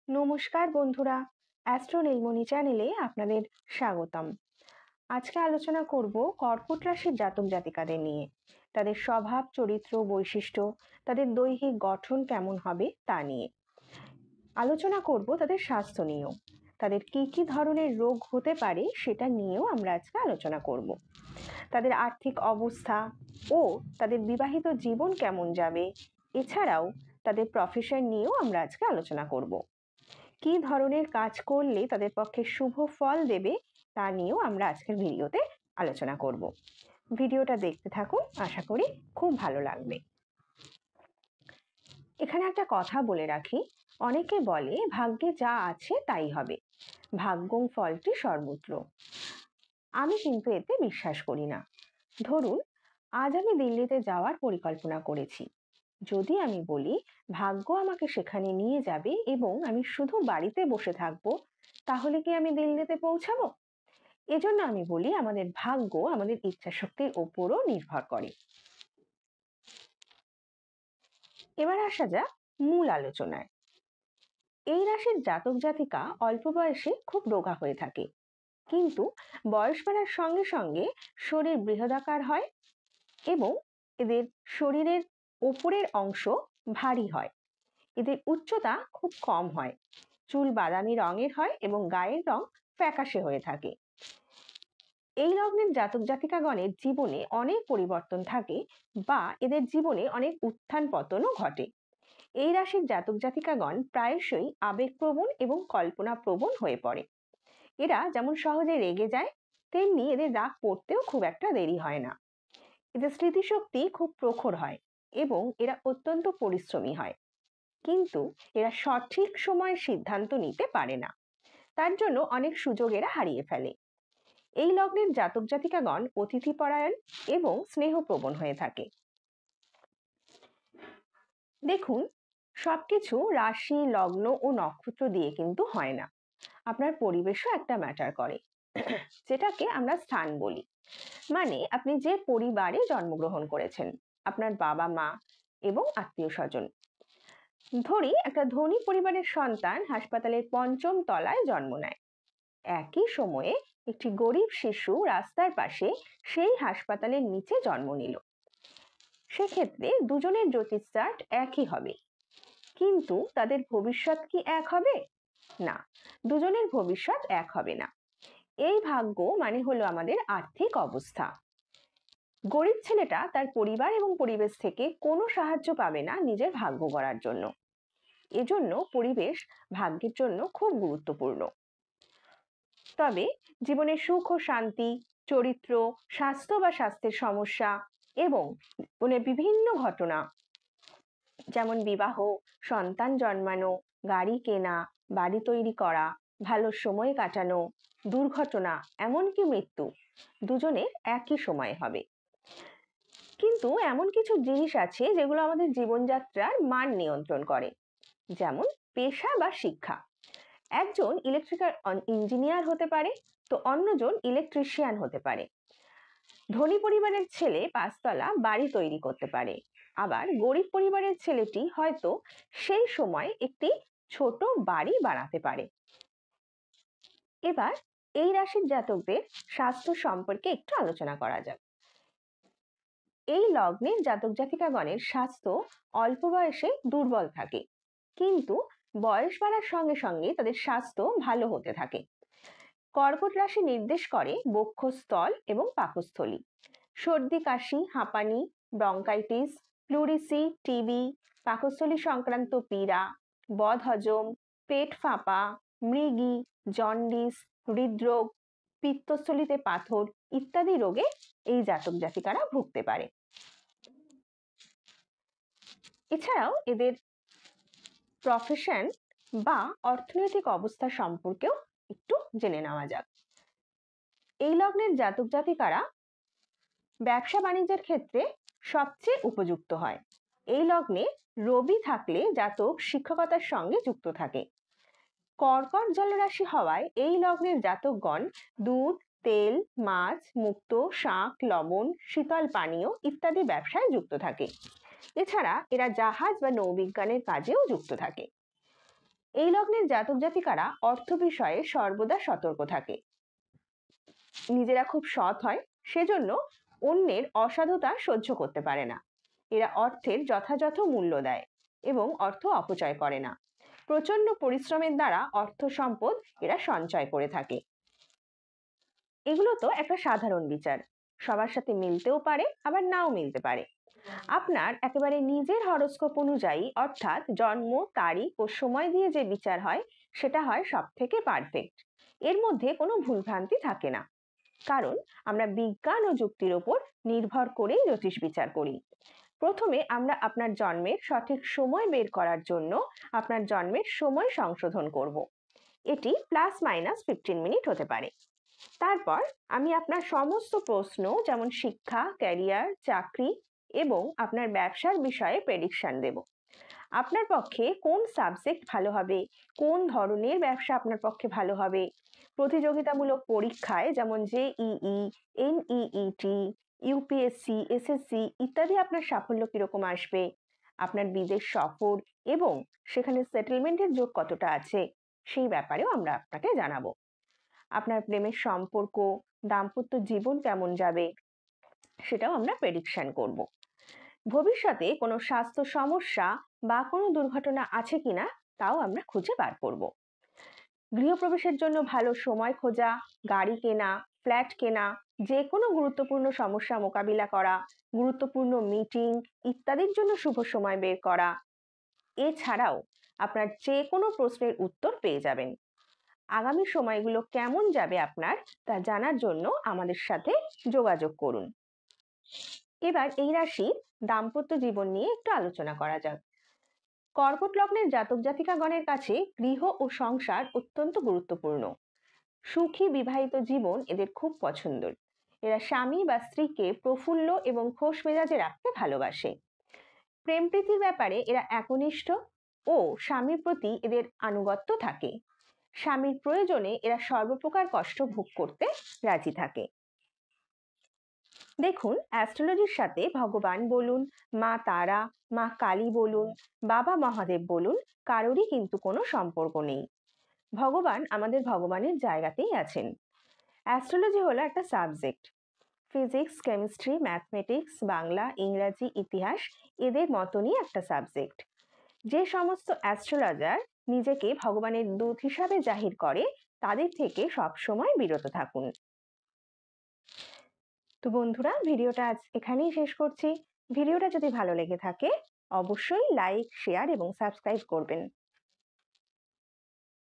নমস্কার বন্ধুরা, অ্যাস্ট্রো নীলমণি চ্যানেলে আপনাদের স্বাগতম। আজকে আলোচনা করব কর্কট রাশির জাতক জাতিকাদের নিয়ে। তাদের স্বভাব, চরিত্র, বৈশিষ্ট্য, তাদের দৈহিক গঠন কেমন হবে তা নিয়ে আলোচনা করব। তাদের স্বাস্থ্য নিয়েও, তাদের কি ধরনের রোগ হতে পারে সেটা নিয়েও আমরা আজকে আলোচনা করব। তাদের আর্থিক অবস্থা ও তাদের বিবাহিত জীবন কেমন যাবে, এছাড়াও তাদের প্রফেশন নিয়েও আমরা আজকে আলোচনা করব। কি ধরনের কাজ করলে তাদের পক্ষে শুভ ফল দেবে তা নিয়েও আমরা আজকের ভিডিওতে আলোচনা করব। ভিডিওটা দেখতে থাকুন, আশা করি খুব ভালো লাগবে। এখানে একটা কথা বলে রাখি, অনেকে বলে ভাগ্যে যা আছে তাই হবে, ভাগ্যং ফলটি সর্বত্র। আমি কিন্তু এতে বিশ্বাস করি না। ধরুন, আজ আমি দিল্লিতে যাওয়ার পরিকল্পনা করেছি। যদি আমি বলি ভাগ্য আমাকে সেখানে নিয়ে যাবে এবং আমি শুধু বাড়িতে বসে থাকবো, তাহলে কি আমি দিল্লিতে পৌঁছাবো? এজন্য আমি বলি আমাদের ভাগ্য আমাদের ইচ্ছাশক্তির ওপরও নির্ভর করে। এবার আসা যাক মূল আলোচনায়। এই রাশির জাতক জাতিকা অল্প বয়সে খুব রোগা হয়ে থাকে, কিন্তু বয়স বাড়ার সঙ্গে সঙ্গে শরীর বৃহদাকার হয় এবং এদের শরীরের ওপরের অংশ ভারী হয়। এদের উচ্চতা খুব কম হয়, চুল বাদামি রঙের হয় এবং গায়ের রং ফ্যাকাশে হয়ে থাকে। এই লগ্নের জাতক জাতিকাগণের জীবনে অনেক পরিবর্তন থাকে বা এদের জীবনে অনেক উত্থান পতনও ঘটে। এই রাশির জাতক জাতিকাগণ প্রায়শই আবেগপ্রবণ এবং কল্পনাপ্রবণ হয়ে পড়ে। এরা যেমন সহজে রেগে যায়, তেমনি এদের রাগ পড়তেও খুব একটা দেরি হয় না। এদের স্মৃতিশক্তি খুব প্রখর হয় এবং এরা অত্যন্ত পরিশ্রমী হয়, কিন্তু এরা সঠিক সময়ে সিদ্ধান্ত নিতে পারে না। তার জন্য অনেক সুযোগ এরা হারিয়ে ফেলে। এই লগ্নের জাতক জাতিকাগণ অতিথিপরায়ণ এবং স্নেহপ্রবণ হয়ে থাকে। দেখুন, সবকিছু রাশি, লগ্ন ও নক্ষত্র দিয়ে কিন্তু হয় না। আপনার পরিবেশও একটা ম্যাটার করে, যেটাকে আমরা স্থান বলি। মানে আপনি যে পরিবারে জন্মগ্রহণ করেছেন, আপনার বাবা মা এবং আত্মীয় স্বজন। ধরি একটা ধনী পরিবারের সন্তান হাসপাতালের ৫ম তলায় জন্ম নেয়। একই সময়ে একটি গরিব শিশু রাস্তার পাশে সেই হাসপাতালের নিচে জন্ম নিল। সেক্ষেত্রে দুজনের জ্যোতিষ চার্ট একই হবে, কিন্তু তাদের ভবিষ্যৎ কি এক হবে? না, দুজনের ভবিষ্যৎ এক হবে না। এই ভাগ্য মানে হলো আমাদের আর্থিক অবস্থা। গরিব ছেলেটা তার পরিবার এবং পরিবেশ থেকে কোনো সাহায্য পাবে না নিজের ভাগ্য গড়ার জন্য। এজন্য পরিবেশ ভাগ্যের জন্য খুব গুরুত্বপূর্ণ। তবে জীবনে সুখ ও শান্তি, চরিত্র, স্বাস্থ্য বা স্বাস্থ্যের সমস্যা এবং বিভিন্ন ঘটনা, যেমন বিবাহ, সন্তান জন্মানো, গাড়ি কেনা, বাড়ি তৈরি করা, ভালো সময় কাটানো, দুর্ঘটনা, এমনকি মৃত্যু, দুজনের একই সময় হবে। কিন্তু এমন কিছু জিনিস আছে যেগুলো আমাদের জীবনযাত্রার মান নিয়ন্ত্রণ করে, যেমন পেশা বা শিক্ষা। একজন ইলেকট্রিক্যাল ইঞ্জিনিয়ার হতে পারে, তো অন্যজন ইলেকট্রিশিয়ান হতে পারে। ধনী পরিবারের ছেলে ৫তলা বাড়ি তৈরি করতে পারে, আবার গরিব পরিবারের ছেলেটি হয়তো সেই সময় একটি ছোট বাড়ি বানাতে পারে। এবার এই রাশির জাতকদের স্বাস্থ্য সম্পর্কে একটু আলোচনা করা যাক। এই লগ্নের জাতক জাতিকাগণের স্বাস্থ্য অল্প বয়সে দুর্বল থাকে, কিন্তু বয়স বাড়ার সঙ্গে সঙ্গে তাদের স্বাস্থ্য ভালো হতে থাকে। কর্কট রাশি নির্দেশ করে বক্ষস্থল এবং পাকস্থলী। সর্দি, কাশি, হাঁপানি, ব্রঙ্কাইটিস, প্লুরিসি, টিবি, পাকস্থলী সংক্রান্ত পীড়া, বদহজম, পেট ফাঁপা, মৃগী, জন্ডিস, হৃদরোগ, পিত্তস্থলীতে পাথর ইত্যাদি রোগে এই জাতক জাতিকারা ভুগতে পারে। এছাড়াও এদের প্রফেশন বা অর্থনৈতিক অবস্থা সম্পর্কেও একটু জেনে নেওয়া যাক। এই লগ্নের জাতক জাতিকারা ব্যবসা বাণিজ্যের ক্ষেত্রে সবচেয়ে উপযুক্ত হয়। এই লগ্নে রবি থাকলে জাতক শিক্ষকতার সঙ্গে যুক্ত থাকে। কর্কট জলরাশি হওয়ায় এই লগ্নের জাতকগণ দুধ, তেল, মাছ, মুক্তো, শাক, লবণ, শীতল পানীয় ইত্যাদি ব্যবসায় যুক্ত থাকে। এছাড়া এরা জাহাজ বা নৌবিজ্ঞানের কাজেও যুক্ত থাকে। এই লগ্নের জাতক জাতিকারা অর্থ বিষয়ে সর্বদা সতর্ক থাকে। নিজেরা খুব সৎ হয়, সেজন্য অন্যের অসাধুতা সহ্য করতে পারে না। এরা অর্থের যথাযথ মূল্য দেয় এবং অর্থ অপচয় করে না। প্রচন্ড পরিশ্রমের দ্বারা অর্থ সম্পদ এরা সঞ্চয় করে থাকে। এগুলো তো একটা সাধারণ বিচার, সবার সাথে মিলতেও পারে আবার নাও মিলতে পারে। আপনার একেবারে নিজের হরোস্কোপ অনুযায়ী অর্থাৎ জন্ম তারিখ ও সময় দিয়ে যে বিচার হয় সেটা হয় সব থেকে পারফেক্ট। এর মধ্যে কোনো ভুলভ্রান্তি থাকে না, কারণ আমরা বিজ্ঞান ও যুক্তির ওপর নির্ভর করেই জ্যোতিষ বিচার করি। প্রথমে আমরা আপনার জন্মের সঠিক সময় বের করার জন্য আপনার জন্মের সময় সংশোধন করব। এটি +- 15 মিনিট হতে পারে। তারপর আমি আপনার সমস্ত প্রশ্ন যেমন শিক্ষা, ক্যারিয়ার, চাকরি এবং আপনার ব্যবসার বিষয়ে প্রেডিকশন দেব। আপনার পক্ষে কোন সাবজেক্ট ভালো হবে, কোন ধরনের ব্যবসা আপনার পক্ষে ভালো হবে, প্রতিযোগিতামূলক পরীক্ষায় যেমন JEE, NEET, UPSC, SSC ইত্যাদি আপনার সাফল্য কিরকম আসবে, আপনার বিদেশ সফর এবং সেখানে সেটেলমেন্টের যোগ কতটা আছে সেই ব্যাপারেও আমরা আপনাকে জানাবো। আপনার প্রেমের সম্পর্ক, দাম্পত্য জীবন কেমন যাবে সেটাও আমরা প্রেডিকশন করব। ভবিষ্যতে কোনো স্বাস্থ্য সমস্যা বা কোনো দুর্ঘটনা আছে কিনা তাও আমরা খুঁজে বার করব। গৃহপ্রবেশের জন্য ভালো সময় খোঁজা, গাড়ি কেনা, ফ্ল্যাট কেনা, যে কোনো গুরুত্বপূর্ণ সমস্যা মোকাবিলা করা, গুরুত্বপূর্ণ মিটিং ইত্যাদির জন্য শুভ সময় বের করা, এছাড়াও আপনার যে কোনো প্রশ্নের উত্তর পেয়ে যাবেন। আগামী সময়গুলো কেমন যাবে আপনার তা জানার জন্য আমাদের সাথে যোগাযোগ করুন। এবার এই রাশির দাম্পত্য জীবন নিয়ে একটু আলোচনা করা যাক। কর্কট লগ্নের জাতক জাতিকাগণের কাছে গৃহ ও সংসার অত্যন্ত গুরুত্বপূর্ণ। সুখী বিবাহিত জীবন এদের খুব পছন্দের। এরা স্বামী বা স্ত্রীকে প্রফুল্ল এবং খোশ মেজাজে রাখতে ভালোবাসে। প্রেম প্রীতির ব্যাপারে এরা একনিষ্ঠ ও স্বামীর প্রতি এদের আনুগত্য থাকে। স্বামীর প্রয়োজনে এরা সর্বপ্রকার কষ্ট ভোগ করতে রাজি থাকে। দেখুন, অ্যাস্ট্রোলজির সাথে ভগবান বলুন, মা তারা, মা কালী বলুন, বাবা মহাদেব বলুন, কারোরই কিন্তু কোনো সম্পর্ক নেই। ভগবান আমাদের ভগবানের জায়গাতেই আছেন। অ্যাস্ট্রোলজি হলো একটা subject. Physics, chemistry, mathematics, Bangla, ইংরাজি, ইতিহাস এদের মতনই একটা সাবজেক্ট। যে সমস্ত অ্যাস্ট্রোলজার নিজেকে ভগবানের দূত হিসাবে জাহির করে তাদের থেকে সবসময় বিরত থাকুন। তো বন্ধুরা, ভিডিওটা আজ এখানেই শেষ করছি। ভিডিওটা যদি ভালো লেগে থাকে অবশ্যই লাইক, শেয়ার এবং সাবস্ক্রাইব করবেন।